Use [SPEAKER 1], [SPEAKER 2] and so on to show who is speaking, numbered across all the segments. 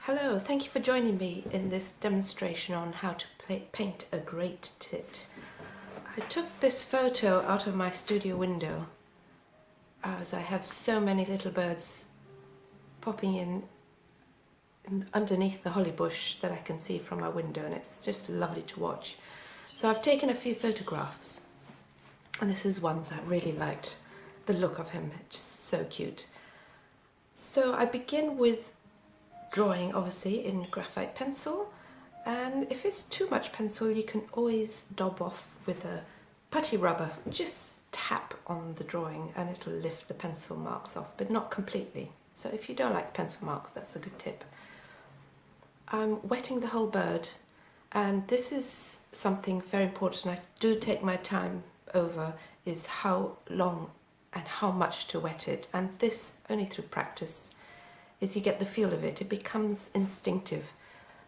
[SPEAKER 1] Hello, thank you for joining me in this demonstration on how to paint a great tit. I took this photo out of my studio window as I have so many little birds popping in underneath the holly bush that I can see from my window, and it's just lovely to watch. So I've taken a few photographs, and this is one that I really liked. The look of him, just so cute. So I begin with drawing, obviously, in graphite pencil, and if it's too much pencil you can always daub off with a putty rubber. Just tap on the drawing and it'll lift the pencil marks off, but not completely. So if you don't like pencil marks, that's a good tip. I'm wetting the whole bird, and this is something very important. I do take my time over, is how long and how much to wet it, and this only through practice is you get the feel of it. It becomes instinctive.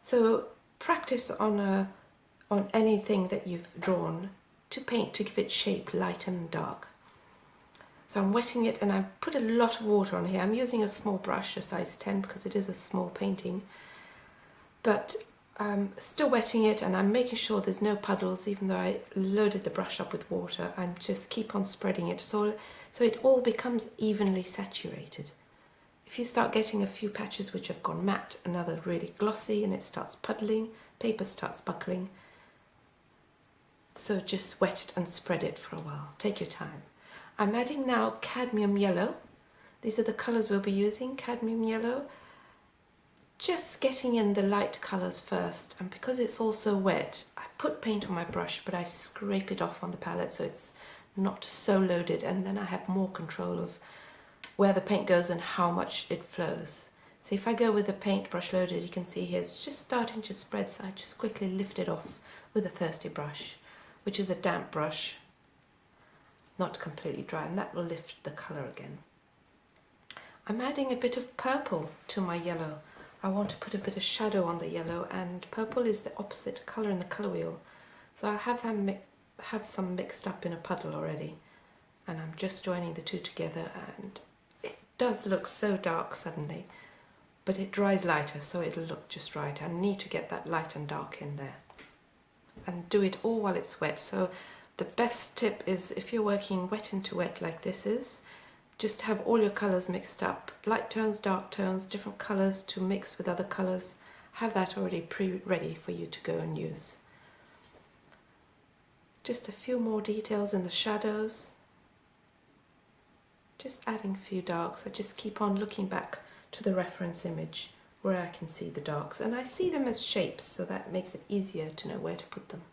[SPEAKER 1] So practice on anything that you've drawn to paint, to give it shape, light and dark. So I'm wetting it, and I put a lot of water on here. I'm using a small brush, a size 10, because it is a small painting. But I'm still wetting it, and I'm making sure there's no puddles, even though I loaded the brush up with water, and just keep on spreading it so it all becomes evenly saturated. If you start getting a few patches which have gone matte, another really glossy, and it starts puddling, paper starts buckling. So just wet it and spread it for a while. Take your time. I'm adding now cadmium yellow. These are the colours we'll be using, cadmium yellow. Just getting in the light colours first, and because it's also wet, I put paint on my brush, but I scrape it off on the palette so it's not so loaded, and then I have more control of where the paint goes and how much it flows. So if I go with the paintbrush loaded, you can see here it's just starting to spread, so I just quickly lift it off with a thirsty brush, which is a damp brush, not completely dry, and that will lift the colour again. I'm adding a bit of purple to my yellow. I want to put a bit of shadow on the yellow, and purple is the opposite colour in the colour wheel. So I have some mixed up in a puddle already, and I'm just joining the two together, and it does look so dark suddenly, but it dries lighter, so it'll look just right. I need to get that light and dark in there, and do it all while it's wet. So the best tip is, if you're working wet into wet like this is, just have all your colours mixed up, light tones, dark tones, different colours to mix with other colours. Have that already pre-ready for you to go and use. Just a few more details in the shadows. Just adding a few darks. I just keep on looking back to the reference image where I can see the darks, and I see them as shapes, so that makes it easier to know where to put them.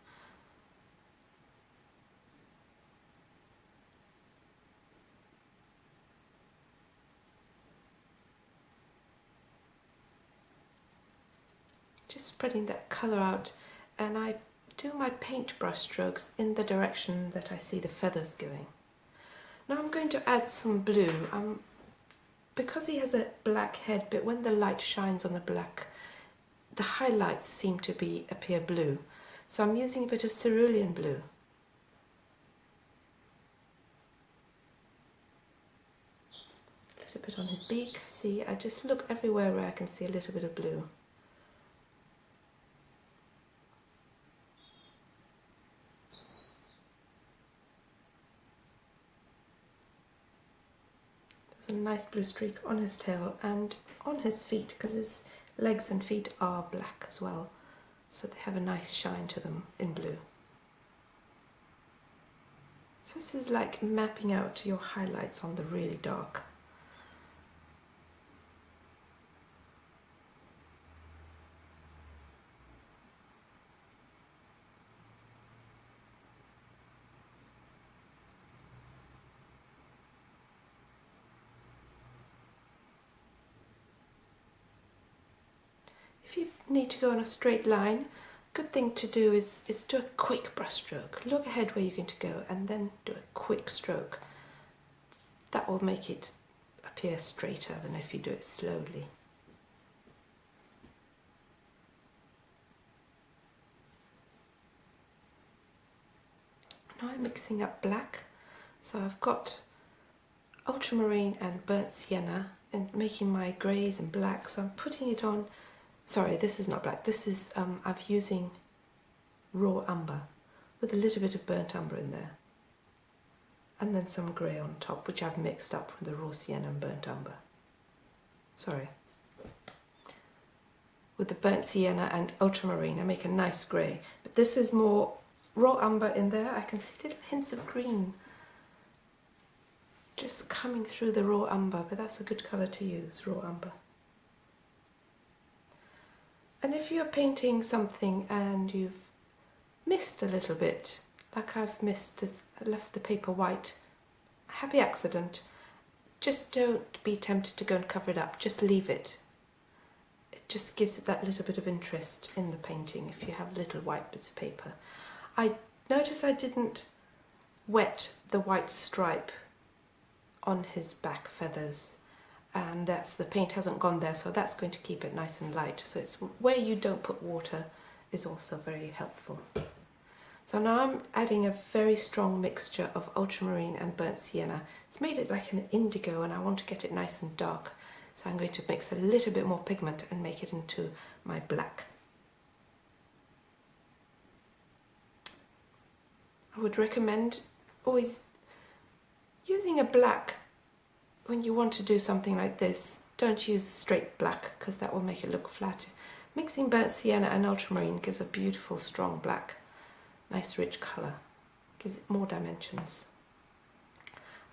[SPEAKER 1] Just spreading that colour out, and I do my paintbrush strokes in the direction that I see the feathers going. Now I'm going to add some blue, because he has a black head, but when the light shines on the black, the highlights seem to appear blue. So I'm using a bit of cerulean blue. A little bit on his beak. See, I just look everywhere where I can see a little bit of blue. A nice blue streak on his tail and on his feet, because his legs and feet are black as well, so they have a nice shine to them in blue. So this is like mapping out your highlights on the really dark. If you need to go on a straight line, good thing to do is do a quick brush stroke. Look ahead where you're going to go and then do a quick stroke. That will make it appear straighter than if you do it slowly. Now I'm mixing up black, so I've got ultramarine and burnt sienna and making my greys and blacks, so I'm putting it on Sorry, this is not black. This is, I'm using raw umber with a little bit of burnt umber in there. And then some grey on top, which I've mixed up with the raw sienna and burnt umber. Sorry. With the burnt sienna and ultramarine, I make a nice grey. But this is more raw umber in there. I can see little hints of green just coming through the raw umber, but that's a good colour to use, raw umber. And if you're painting something and you've missed a little bit, like I've missed, left the paper white, happy accident, just don't be tempted to go and cover it up, just leave it. It just gives it that little bit of interest in the painting if you have little white bits of paper. I notice I didn't wet the white stripe on his back feathers, and that's, the paint hasn't gone there, so that's going to keep it nice and light. So it's where you don't put water is also very helpful. So now I'm adding a very strong mixture of ultramarine and burnt sienna. It's made it like an indigo and I want to get it nice and dark. So I'm going to mix a little bit more pigment and make it into my black. I would recommend always using a black when you want to do something like this. Don't use straight black because that will make it look flat. Mixing burnt sienna and ultramarine gives a beautiful strong black. Nice rich colour, gives it more dimensions.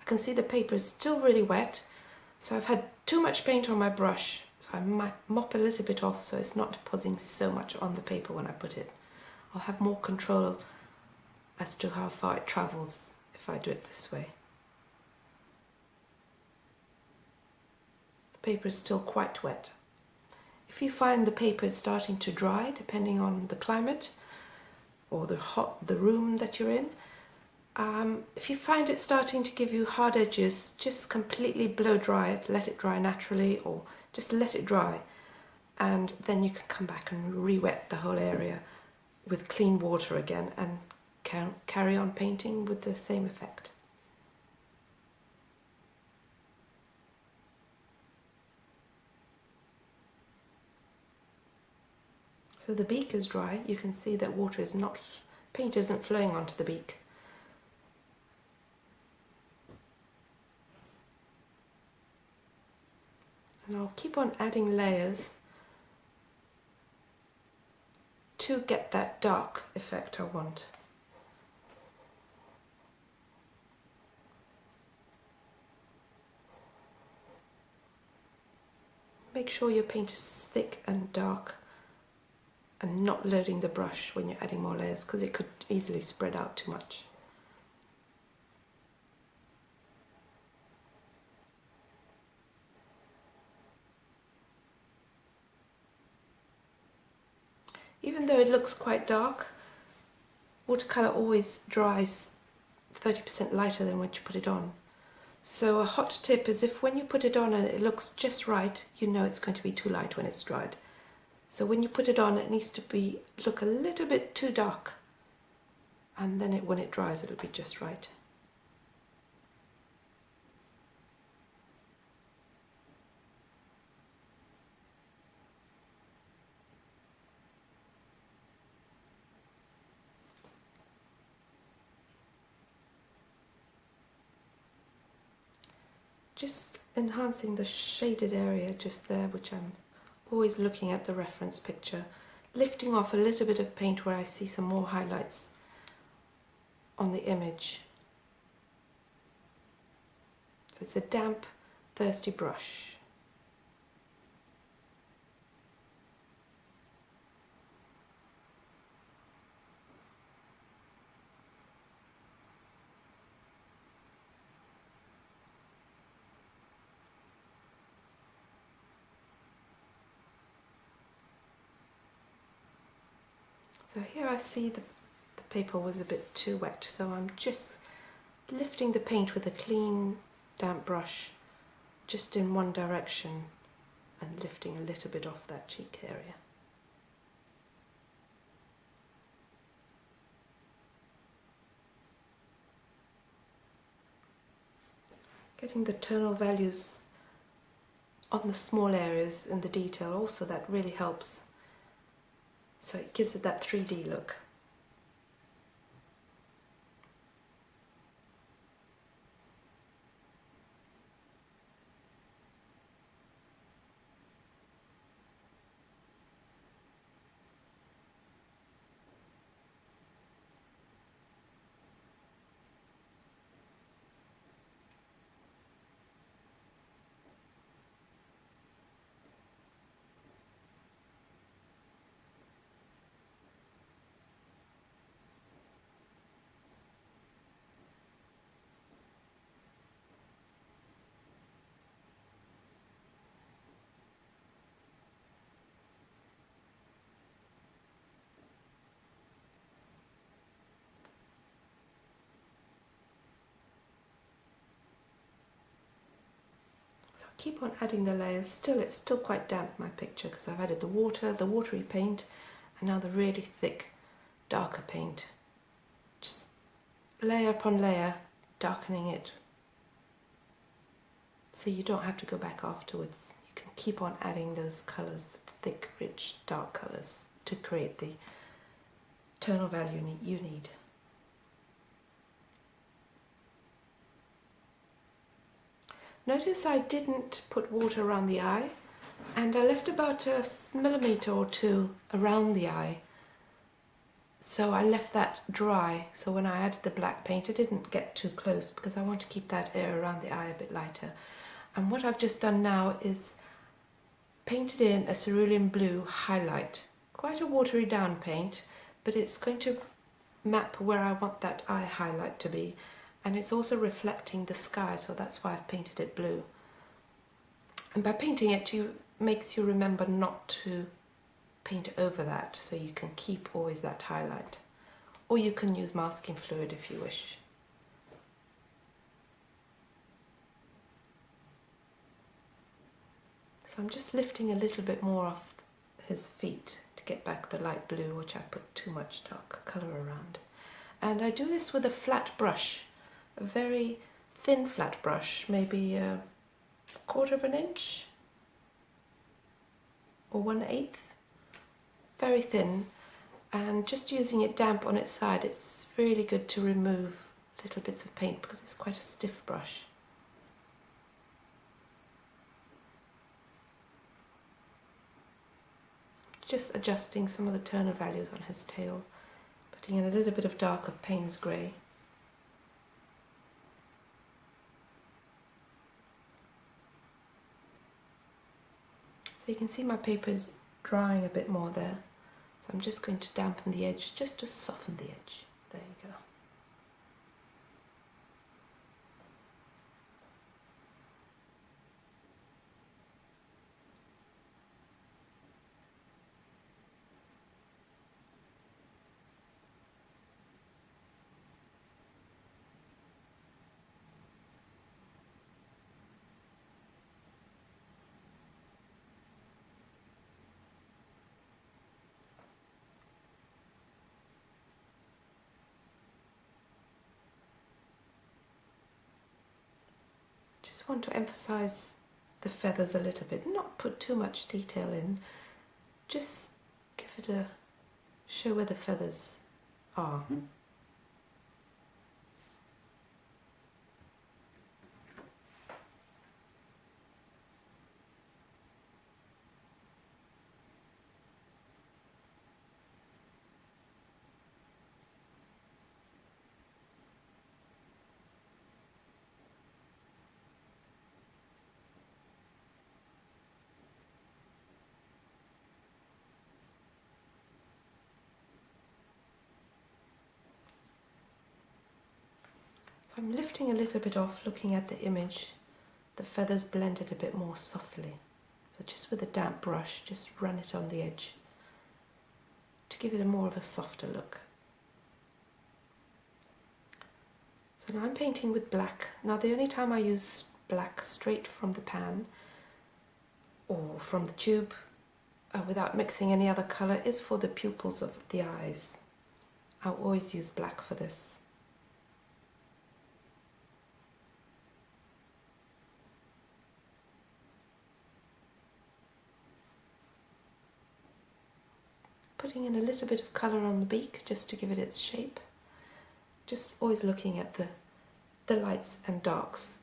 [SPEAKER 1] I can see the paper is still really wet, so I've had too much paint on my brush, so I might mop a little bit off so it's not depositing so much on the paper when I put it. I'll have more control as to how far it travels if I do it this way. The paper is still quite wet. If you find the paper is starting to dry, depending on the climate, or the room that you're in. If you find it starting to give you hard edges, just completely blow dry it, let it dry naturally, or just let it dry, and then you can come back and re-wet the whole area with clean water again and carry on painting with the same effect. So the beak is dry. You can see that water is not, paint isn't flowing onto the beak. And I'll keep on adding layers to get that dark effect I want. Make sure your paint is thick and dark, and not loading the brush when you're adding more layers because it could easily spread out too much. Even though it looks quite dark, watercolour always dries 30% lighter than when you put it on. So a hot tip is if when you put it on and it looks just right, you know it's going to be too light when it's dried. So when you put it on, it needs to look a little bit too dark, and then when it dries, it'll be just right. Just enhancing the shaded area just there, which I'm always looking at the reference picture, lifting off a little bit of paint where I see some more highlights on the image. So it's a damp, thirsty brush. So here I see the paper was a bit too wet, so I'm just lifting the paint with a clean, damp brush just in one direction and lifting a little bit off that cheek area. Getting the tonal values on the small areas in the detail also, that really helps so it gives it that 3D look. So I keep on adding the layers. Still, it's still quite damp, my picture, because I've added the water, the watery paint, and now the really thick, darker paint. Just layer upon layer, darkening it, so you don't have to go back afterwards. You can keep on adding those colours, the thick, rich, dark colours, to create the tonal value you need. Notice I didn't put water around the eye, and I left about a millimetre or two around the eye. So I left that dry, so when I added the black paint it didn't get too close, because I want to keep that area around the eye a bit lighter. And what I've just done now is painted in a cerulean blue highlight. Quite a watery down paint, but it's going to map where I want that eye highlight to be. And it's also reflecting the sky, so that's why I've painted it blue. And by painting it, makes you remember not to paint over that, so you can keep always that highlight. Or you can use masking fluid if you wish. So I'm just lifting a little bit more off his feet to get back the light blue, which I put too much dark colour around. And I do this with a flat brush. A very thin flat brush, maybe a 1/4 of an inch or 1/8, very thin, and just using it damp on its side, it's really good to remove little bits of paint because it's quite a stiff brush. Just adjusting some of the tonal values on his tail, putting in a little bit of dark of Payne's grey. So you can see my paper is drying a bit more there. So I'm just going to dampen the edge, just to soften the edge. There you go. Just want to emphasize the feathers a little bit, not put too much detail in, just give it a show where the feathers are. I'm lifting a little bit off, looking at the image, the feathers blended a bit more softly. So just with a damp brush, just run it on the edge to give it a more of a softer look. So now I'm painting with black. Now the only time I use black straight from the pan or from the tube without mixing any other colour is for the pupils of the eyes. I'll always use black for this. putting in a little bit of colour on the beak just to give it its shape. Just always looking at the lights and darks.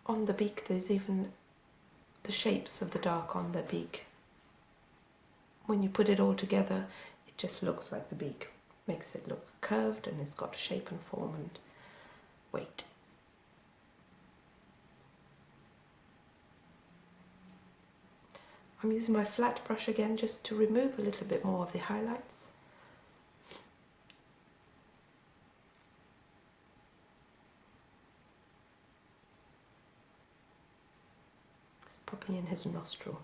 [SPEAKER 1] On the beak there's even the shapes of the dark on the beak. When you put it all together, it just looks like the beak. Makes it look curved and it's got shape and form and weight. I'm using my flat brush again just to remove a little bit more of the highlights. Just popping in his nostril.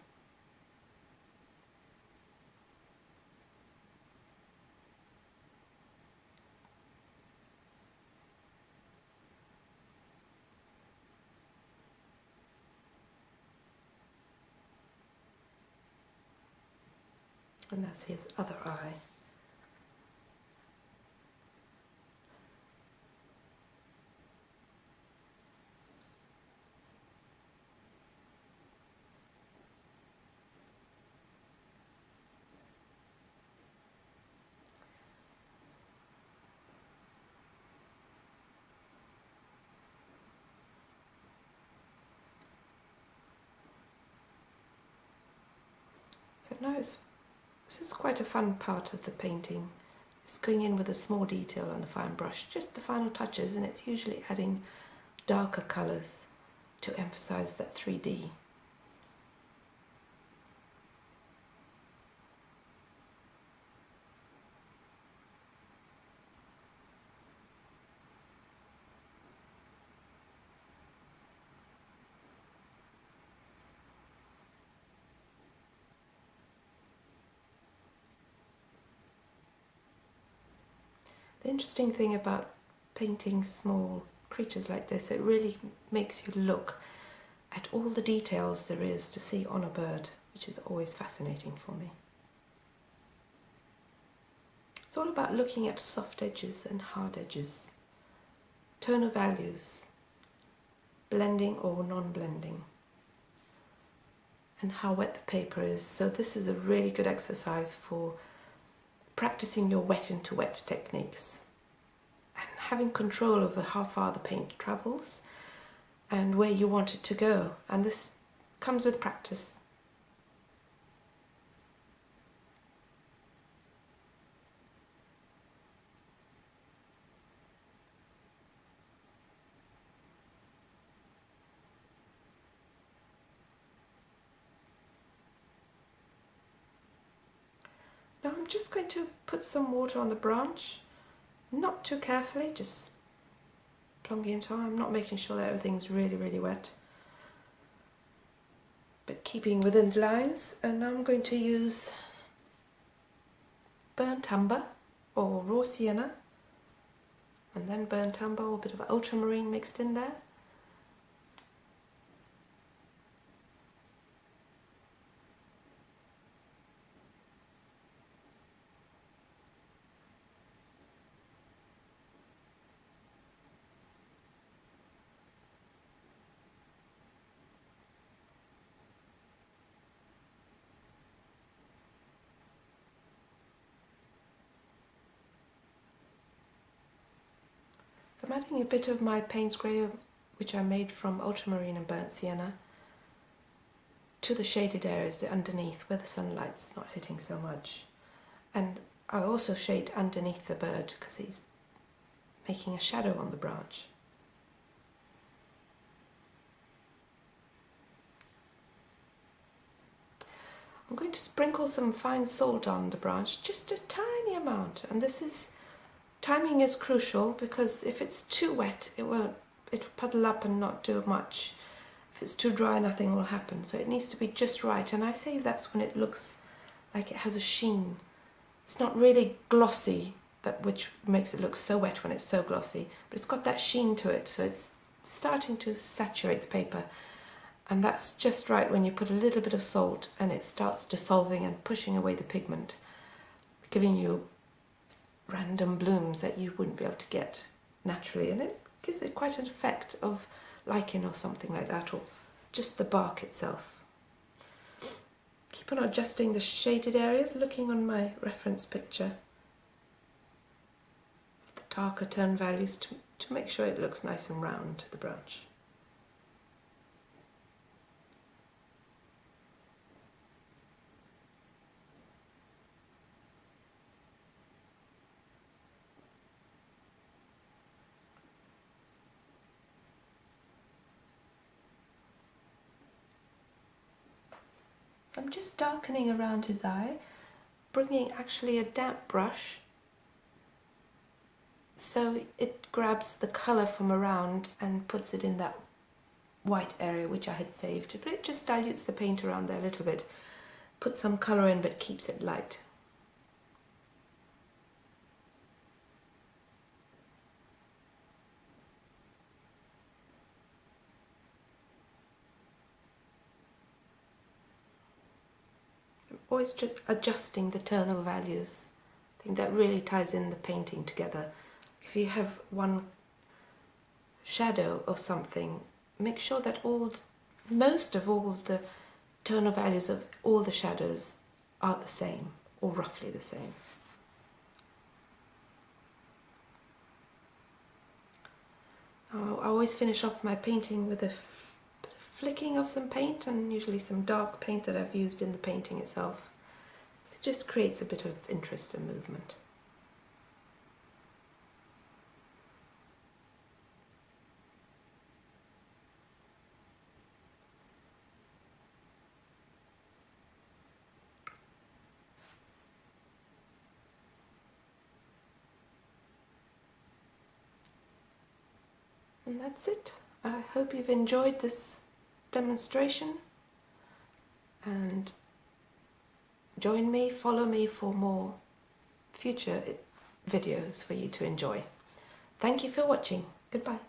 [SPEAKER 1] And that's his other eye. So now this is quite a fun part of the painting. It's going in with a small detail on the fine brush, just the final touches, and it's usually adding darker colours to emphasise that 3D. The interesting thing about painting small creatures like this, it really makes you look at all the details there is to see on a bird, which is always fascinating for me. It's all about looking at soft edges and hard edges, tonal values, blending or non-blending, and how wet the paper is. So this is a really good exercise for practicing your wet into wet techniques and having control over how far the paint travels and where you want it to go. And this comes with practice. Now I'm just going to put some water on the branch, not too carefully, just plonking into it. I'm not making sure that everything's really wet, but keeping within the lines. And now I'm going to use burnt umber or raw sienna, and then burnt umber or a bit of ultramarine mixed in there. So I'm adding a bit of my Payne's grey, which I made from ultramarine and burnt sienna, to the shaded areas, the underneath, where the sunlight's not hitting so much. And I also shade underneath the bird because he's making a shadow on the branch. I'm going to sprinkle some fine salt on the branch, just a tiny amount, and timing is crucial, because if it's too wet it'll puddle up and not do much. If it's too dry, nothing will happen, so it needs to be just right. And I say that's when it looks like it has a sheen. It's not really glossy, which makes it look so wet when it's so glossy, but it's got that sheen to it, so it's starting to saturate the paper. And that's just right when you put a little bit of salt and it starts dissolving and pushing away the pigment, giving you random blooms that you wouldn't be able to get naturally. And it gives it quite an effect of lichen or something like that, or just the bark itself. Keep on adjusting the shaded areas, looking on my reference picture of the darker tone values to make sure it looks nice and round to the brush. So I'm just darkening around his eye, bringing actually a damp brush so it grabs the colour from around and puts it in that white area which I had saved. But it just dilutes the paint around there a little bit, puts some colour in but keeps it light. I'm always just adjusting the tonal values. I think that really ties in the painting together. If you have one shadow of something, make sure that most of all the tonal values of all the shadows are the same, or roughly the same. I always finish off my painting with a bit of flicking of some paint, and usually some dark paint that I've used in the painting itself. It just creates a bit of interest and movement. And that's it. I hope you've enjoyed this demonstration, and join me, follow me for more future videos for you to enjoy. Thank you for watching. Goodbye.